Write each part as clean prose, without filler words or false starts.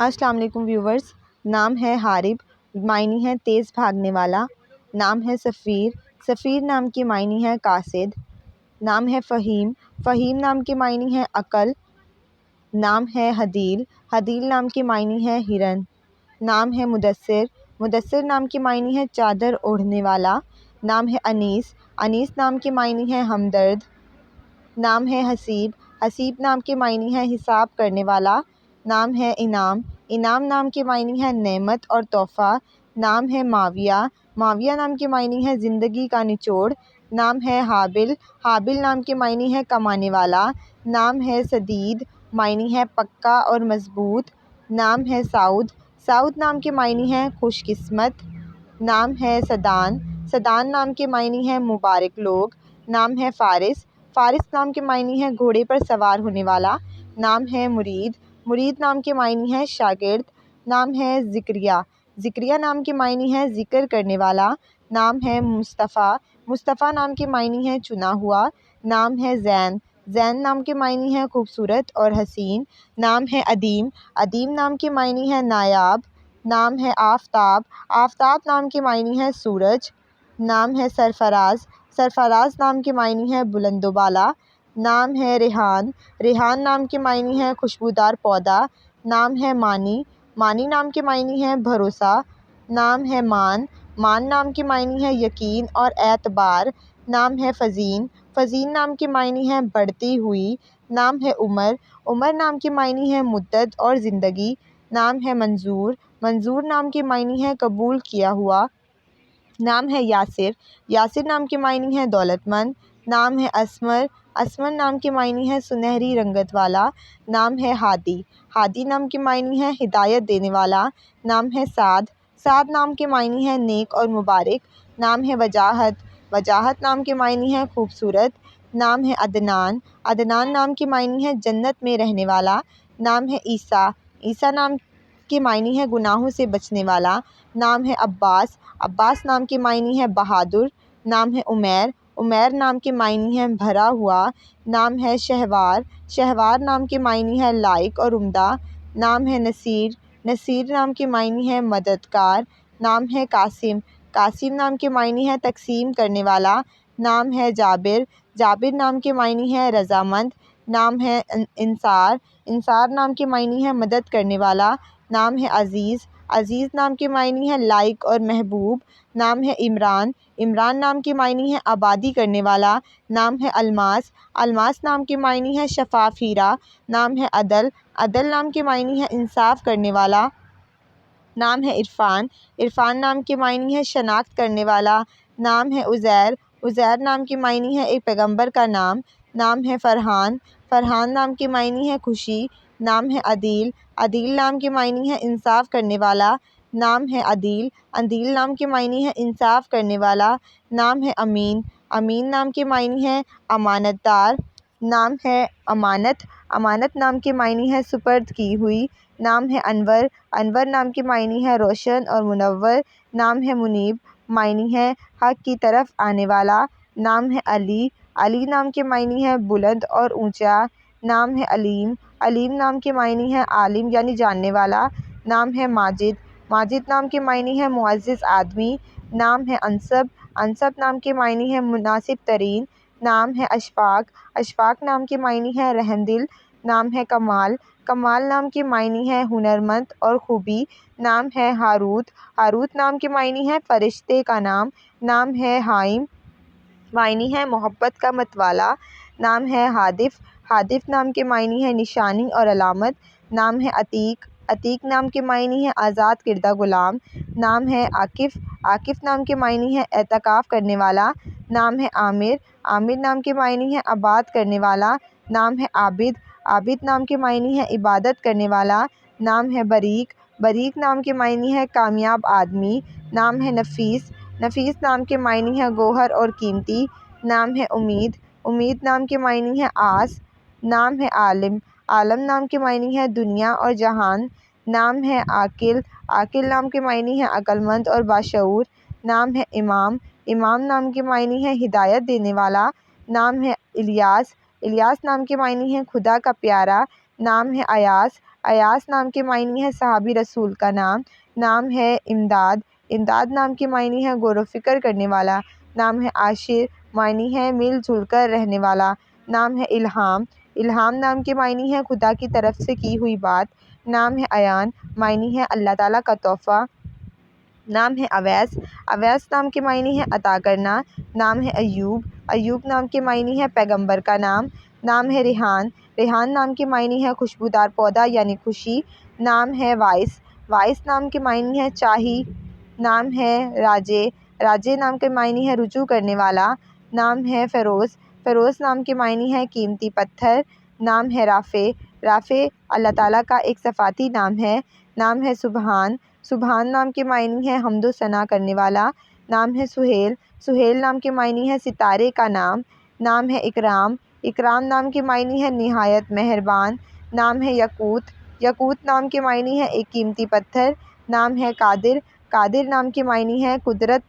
السلام علیکم ویورز۔ نام ہے حارب، معنی ہے تیز بھاگنے والا۔ نام ہے سفیر، سفیر نام کی معنی ہے قاصد۔ نام ہے فہیم، فہیم نام کی معنی ہے عقل۔ نام ہے حدیل، حدیل نام کی معنی ہے ہرن۔ نام ہے مدثر، مدثر نام کی معنی ہے چادر اوڑھنے والا۔ نام ہے انیس، انیس نام کی معنی ہے ہمدرد۔ نام ہے حسیب، حسیب نام کی معنی ہے حساب کرنے والا۔ نام ہے انعام، انعام نام کی معنی ہے نعمت اور تحفہ۔ نام ہے معاویہ، معاویہ نام کی معنی ہے زندگی کا نچوڑ۔ نام ہے حابل، حابل نام کی معنی ہے کمانے والا۔ نام ہے سدید، معنی ہے پکا اور مضبوط۔ نام ہے سعود، سعود نام کی معنی ہے خوش قسمت۔ نام ہے سدان، سدان نام کی معنی ہے مبارک لوگ۔ نام ہے فارس، فارس نام کے معنی ہے گھوڑے پر سوار ہونے والا۔ نام ہے مرید، مرید نام کے معنی ہے شاگرد۔ نام ہے زکریا، زکریا نام کے معنی ہے ذکر کرنے والا۔ نام ہے مصطفیٰ، مصطفیٰ نام کے معنی ہے چنا ہوا۔ نام ہے زین، زین نام کے معنی ہے خوبصورت اور حسین۔ نام ہے عدیم، عدیم نام کے معنی ہے نایاب۔ نام ہے آفتاب، آفتاب نام کے معنی ہے سورج۔ نام ہے سرفراز، سرفراز نام کے معنی ہے بلند و بالا۔ نام ہے ریحان، ریحان نام کے معنی ہے خوشبودار پودا۔ نام ہے مانی، مانی نام کے معنی ہے بھروسہ۔ نام ہے مان، مان نام کے معنی ہے یقین اور اعتبار۔ نام ہے فزین، فزین نام کے معنی ہے بڑھتی ہوئی۔ نام ہے عمر، عمر نام کے معنی ہے مدت اور زندگی۔ نام ہے منظور، منظور نام کے معنی ہے قبول کیا ہوا۔ نام ہے یاسر، یاسر نام کے معنی ہے دولت مند۔ نام ہے اسمر، اسمر نام کے معنی ہے سنہری رنگت والا۔ نام ہے ہادی، ہادی نام کے معنی ہے ہدایت دینے والا۔ نام ہے سعد، سعد نام کے معنی ہے نیک اور مبارک۔ نام ہے وجاہت، وجاہت نام کے معنی ہے خوبصورت۔ نام ہے عدنان، عدنان نام کے معنی ہے جنت میں رہنے والا۔ نام ہے عیسیٰ، عیسیٰ نام کے معنی ہے گناہوں سے بچنے والا۔ نام ہے عباس، عباس نام کے معنی ہے بہادر۔ نام ہے عمیر، عمیر نام کے معنی ہے بھرا ہوا۔ نام ہے شہوار، شہوار نام کے معنی ہے لائق اور عمدہ۔ نام ہے نصیر، نصیر نام کے معنی ہے مددگار۔ نام ہے قاسم، قاسم نام کے معنی ہے تقسیم کرنے والا۔ نام ہے جابر، جابر نام کے معنی ہے رضامند۔ نام ہے انصار، انصار نام کے معنی ہے مدد کرنے والا۔ نام ہے عزیز، عزیز نام کے معنی ہے لائق اور محبوب۔ نام ہے عمران، عمران نام کے معنی ہے آبادی کرنے والا۔ نام ہے الماس، الماس نام کے معنی ہے شفاف ہیرا۔ نام ہے عدل، عدل نام کے معنی ہے انصاف کرنے والا۔ نام ہے عرفان، عرفان نام کے معنی ہے شناخت کرنے والا۔ نام ہے عزیر، عزیر نام کے معنی ہے ایک پیغمبر کا نام۔ نام ہے فرحان، فرحان نام کے معنی ہے خوشی۔ نام ہے عدیل، عدیل نام کے معنی ہے انصاف کرنے والا۔ نام ہے عدیل، عدیل نام کے معنی ہے انصاف کرنے والا۔ نام ہے امین، امین نام کے معنی ہے امانت دار۔ نام ہے امانت، امانت نام کے معنی ہے سپرد کی ہوئی۔ نام ہے انور، انور نام کے معنی ہے روشن اور منور۔ نام ہے منیب، معنی ہے حق کی طرف آنے والا۔ نام ہے علی، علی نام کے معنی ہے بلند اور اونچا۔ نام ہے علیم، علیم نام کے معنی ہے عالم یعنی جاننے والا۔ نام ہے ماجد، ماجد نام کے معنی ہے معزز آدمی۔ نام ہے انسب، انسب نام کے معنی ہے مناسب ترین۔ نام ہے اشفاق، اشفاق نام کے معنی ہے رحم دل۔ نام ہے کمال، کمال نام کے معنی ہے ہنرمند اور خوبی۔ نام ہے ہاروت، ہاروت نام کے معنی ہے فرشتے کا نام۔ نام ہے حائم، معنی ہے محبت کا متوالا۔ نام ہے ہادف، ہادف نام کے معنی ہے نشانی اور علامت۔ نام ہے عتیق، عتیق نام کے معنی ہے آزاد کردہ غلام۔ نام ہے عاکف، عاکف نام کے معنی ہے اعتکاف کرنے والا۔ نام ہے عامر، عامر نام کے معنی ہے آباد کرنے والا۔ نام ہے عابد، عابد نام کے معنی ہے عبادت کرنے والا۔ نام ہے بریک، بریک نام کے معنی ہے کامیاب آدمی۔ نام ہے نفیس، نفیس نام کے معنی ہے گوہر اور قیمتی۔ نام ہے امید، امید نام کے معنی ہے آس۔ نام ہے عالم، عالم نام کے معنی ہے دنیا اور جہان۔ نام ہے عاقل، عاقل نام کے معنی ہے عقل مند اور باشعور۔ نام ہے امام، امام نام کے معنی ہے ہدایت دینے والا۔ نام ہے الیاس، الیاس نام کے معنی ہے خدا کا پیارا۔ نام ہے ایاس، ایاس نام کے معنی ہے صحابی رسول کا نام، نام ہے امداد، امداد نام کے معنی ہے غور و فکر کرنے والا، نام ہے عاشر، معنی ہے مل جل کر رہنے والا، نام ہے الہام، الہام نام کے معنی ہے خدا کی طرف سے کی ہوئی بات، نام ہے عیان، معنی ہے اللہ تعالیٰ کا تحفہ، نام ہے اویس، اویس نام کے معنی ہے عطا کرنا، نام ہے ایوب، ایوب نام کے معنی ہے پیغمبر کا نام ہے ریحان، ریحان نام کے معنی ہے خوشبودار پودا یعنی خوشی، نام ہے وائس، وائس نام کے معنی ہے چاہی، نام ہے راجے، راجے نام کے معنی ہے رجوع کرنے والا، نام ہے فیروز، فیروز نام کے معنی ہے قیمتی پتھر، نام ہے رافع، رافع اللہ تعالیٰ کا ایک صفاتی نام ہے، نام ہے سبحان، سبحان نام کے معنی ہے حمد و ثنا کرنے والا، نام ہے سہیل، سہیل نام کے معنی ہے ستارے کا نام ہے اکرام، اکرام نام کے معنی ہے نہایت مہربان، نام ہے یاقوت، یاقوت نام کے معنی ہے ایک قیمتی پتھر، نام ہے قادر، قادر نام کے معنی ہے قدرت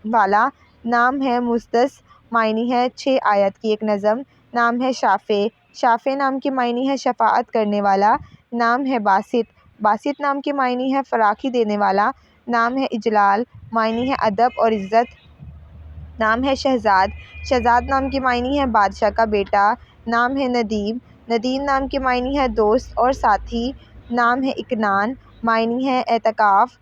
والا، نام ہے مسدس، معنی ہے 6 آیت کی ایک نظم، نام ہے شافع، شافع نام کے معنی ہے شفاعت کرنے والا، نام ہے باسط، باسط نام کے معنی ہے فراخی دینے والا، نام ہے اجلال، معنی ہے ادب اور عزت، نام ہے شہزاد، شہزاد نام کے معنی ہے بادشاہ کا بیٹا، نام ہے ندیم، ندیم نام کے معنی ہے دوست اور ساتھی، نام ہے اکنان، معنی ہے اعتکاف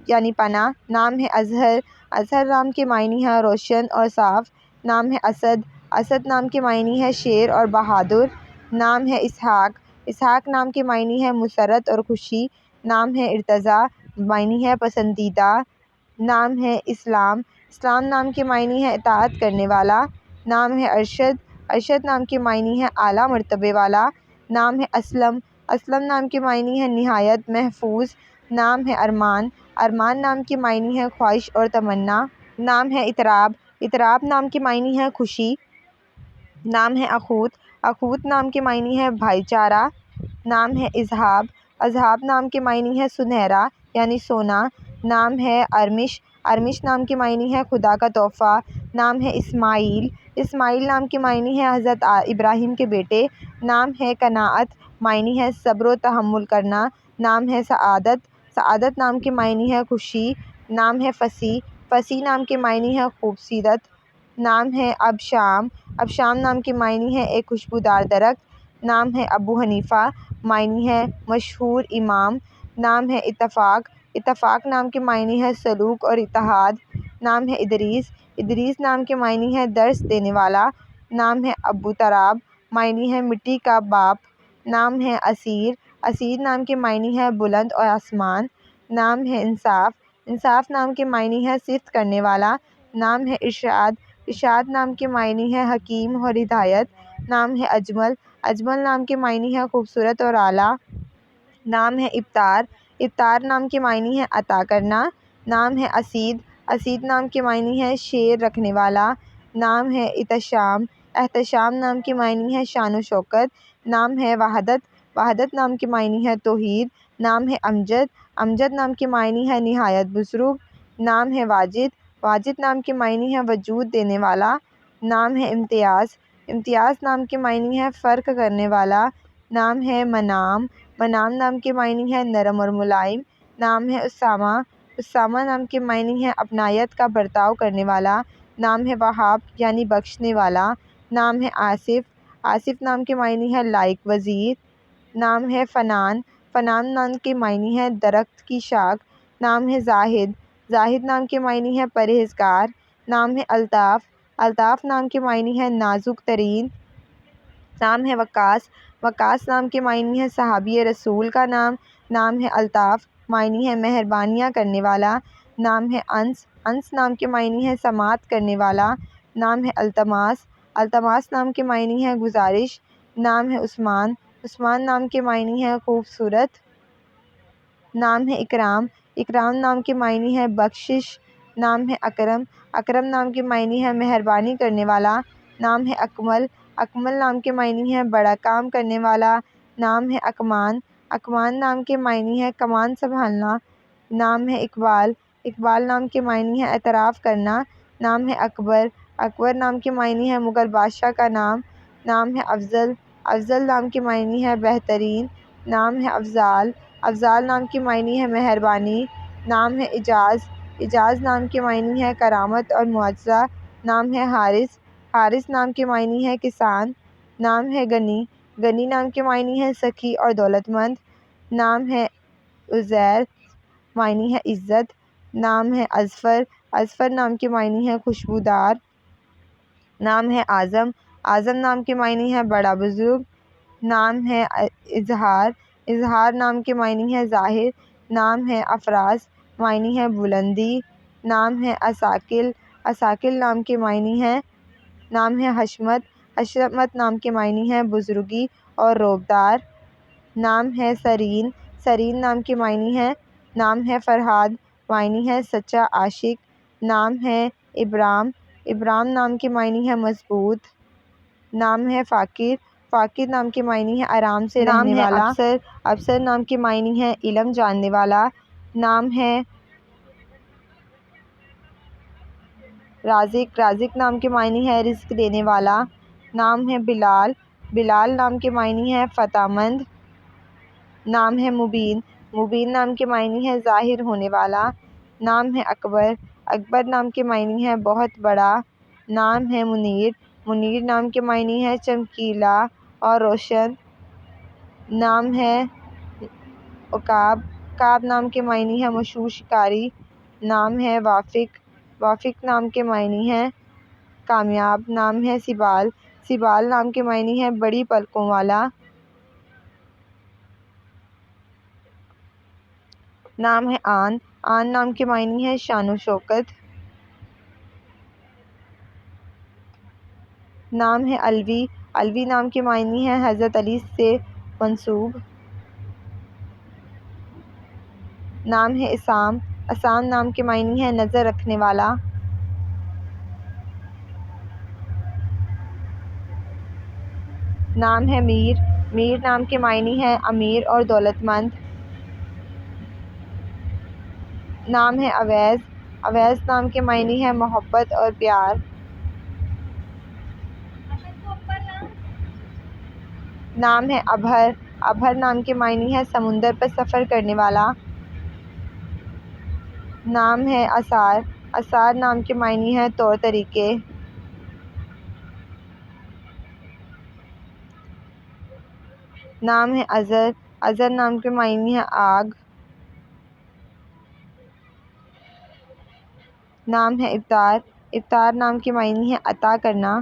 یعنی پناہ، نام ہے اظہر، اظہر نام کے معنی ہے روشن اور صاف، نام ہے اسد، اسد نام کے معنی ہے شیر اور بہادر، نام ہے اسحاق، اسحاق نام کے معنی ہے مسرت اور خوشی، نام ہے ارتضیٰ، معنی ہے پسندیدہ، نام ہے اسلام، اسلام نام کے معنی ہے اطاعت کرنے والا، نام ہے ارشد، ارشد نام کے معنی ہے اعلیٰ مرتبے والا، نام ہے اسلم، اسلم نام کے معنی ہے نہایت محفوظ، نام ہے ارمان، ارمان نام کے معنی ہے خواہش اور تمنا، نام ہے اطراب، اطراب نام کے معنی ہے خوشی، نام ہے اخوت، اخوت نام کے معنی ہے بھائی چارہ، نام ہے اذہاب، اذہاب نام کے معنی ہے سنہرا یعنی سونا، نام ہے ارمش، ارمش نام کے معنی ہے خدا کا تحفہ، نام ہے اسماعیل، اسماعیل نام کے معنی ہے حضرت ابراہیم کے بیٹے، نام ہے قناعت، معنی ہے صبر و تحمل کرنا، نام ہے سعادت، سعادت نام کے معنی ہے خوشی، نام ہے فصیح، فصیح نام کے معنی ہے خوبصورت، نام ہے ابشام، ابشام نام کے معنی ہے ایک خوشبودار درخت، نام ہے ابو حنیفہ، معنی ہے مشہور امام، نام ہے اتفاق، اتفاق نام کے معنی ہے سلوک اور اتحاد، نام ہے ادریس، ادریس نام کے معنی ہے درس دینے والا، نام ہے ابو تراب، معنی ہے مٹی کا باپ، نام ہے اسیر، اسیر نام کے معنی ہے بلند اور آسمان، نام ہے انصاف، انصاف نام کے معنی ہے صفت کرنے والا، نام ہے ارشاد، ارشاد نام کے معنی ہے حکیم اور ہدایت، نام ہے اجمل، اجمل نام کے معنی ہے خوبصورت اور اعلیٰ، نام ہے ابتار، ابتار نام کے معنی ہے عطا کرنا، نام ہے اسید، اسید نام کے معنی ہے شیر رکھنے والا، نام ہے احتشام، احتشام نام کے معنی ہے شان و شوکت، نام ہے وحدت، وحدت نام کے معنی ہے توحید، نام ہے امجد، امجد نام کے معنی ہے نہایت بزرگ، نام ہے واجد، واجد نام کے معنی ہے وجود دینے والا، نام ہے امتیاز، امتیاز نام کے معنی ہے فرق کرنے والا، نام ہے منام، منام نام کے معنی ہے نرم اور ملائم، نام ہے اسامہ، اسامہ نام کے معنی ہے اپنائیت کا برتاؤ کرنے والا، نام ہے وہاب یعنی بخشنے والا، نام ہے آصف، آصف نام کے معنی ہے لائق وزیر، نام ہے فنان، فنان نام کے معنی ہے درخت کی شاخ، نام ہے زاہد، زاہد نام کے معنی ہے پرہیزگار، نام ہے الطاف، الطاف نام کے معنی ہے نازک ترین، نام ہے وقاص، وقاص نام کے معنی ہے صحابی رسول کا نام ہے الطاف، معنی ہے مہربانیاں کرنے والا، نام ہے انس، انس نام کے معنی ہے سماعت کرنے والا، نام ہے التماس، التماس نام کے معنی ہے گزارش، نام ہے عثمان، عثمان نام کے معنی ہے خوبصورت، نام ہے اکرام، اکرام نام کے معنی ہے بخشش، نام ہے اکرم، اکرم نام کے معنی ہے مہربانی کرنے والا، نام ہے اکمل، اکمل نام کے معنی ہے بڑا کام کرنے والا، نام ہے اکمان، اکمان نام کے معنی ہے کمان سنبھالنا، نام ہے اقبال، اقبال نام کے معنی ہے اعتراف کرنا، نام ہے اکبر، اکبر نام کے معنی ہے مغل بادشاہ کا نام ہے افضل، افضل نام کے معنی ہے بہترین، نام ہے افضال، افضال نام کے معنی ہے مہربانی۔ نام ہے اعجاز، اعجاز نام کے معنی ہے کرامت اور معجزہ۔ نام ہے حارث، حارث نام کے معنی ہے کسان۔ نام ہے غنی، غنی نام کے معنی ہے سخی اور دولت مند۔ نام ہے عزیر، معنی ہے عزت۔ نام ہے اظفر، اظفر نام کے معنی ہے خوشبودار۔ نام ہے اعظم، اعظم نام کے معنی ہے بڑا بزرگ۔ نام ہے اظہار، اظہار نام کے معنی ہے ظاہر۔ نام ہے افراز، معنی ہے بلندی۔ نام ہے اساکل، اساکل نام کے معنی ہے۔ نام ہے حشمت، حشمت نام کے معنی ہے بزرگی اور روبدار۔ نام ہے سرین، سرین نام کے معنی ہے۔ نام ہے فرہاد، معنی ہے سچا عاشق۔ نام ہے ابرام، ابرام نام کے معنی ہے مضبوط۔ نام ہے فاقر، فاقر نام کے معنی ہے آرام سے رہنے والا۔ نام ہے ابصر، ابصر نام کے معنی ہے علم جاننے والا۔ نام ہے رازق، رازق نام کے معنی ہے رزق دینے والا۔ نام ہے بلال، بلال نام کے معنی ہے فتح مند۔ نام ہے مبین، مبین نام کے معنی ہے ظاہر ہونے والا۔ نام ہے اکبر، اکبر نام کے معنی ہے بہت بڑا۔ نام ہے منیر، منیر نام کے معنی ہے چمکیلا اور روشن۔ نام ہے عقاب، عقاب نام کے معنی ہے مشہور شکاری۔ نام ہے وافق، وافق نام کے معنی ہے کامیاب۔ نام ہے سبال، سبال نام کے معنی ہے بڑی پلکوں والا۔ نام ہے آن، آن نام کے معنی ہے شان و شوکت۔ نام ہے علوی، علوی نام کے معنی ہے حضرت علی سے منسوب۔ نام ہے عصام، عصام نام کے معنی ہے نظر رکھنے والا۔ نام ہے میر، میر نام کے معنی ہے امیر اور دولت مند۔ نام ہے اویس، اویس نام کے معنی ہے محبت اور پیار۔ نام ہے ابہر، ابہر نام کے معنی ہے سمندر پر سفر کرنے والا۔ نام ہے اسار، اسار نام کے معنی ہے طور طریقے۔ نام ہے ازر، ازر نام کے معنی ہے آگ۔ نام ہے ابتار، ابتار نام کے معنی ہے عطا کرنا۔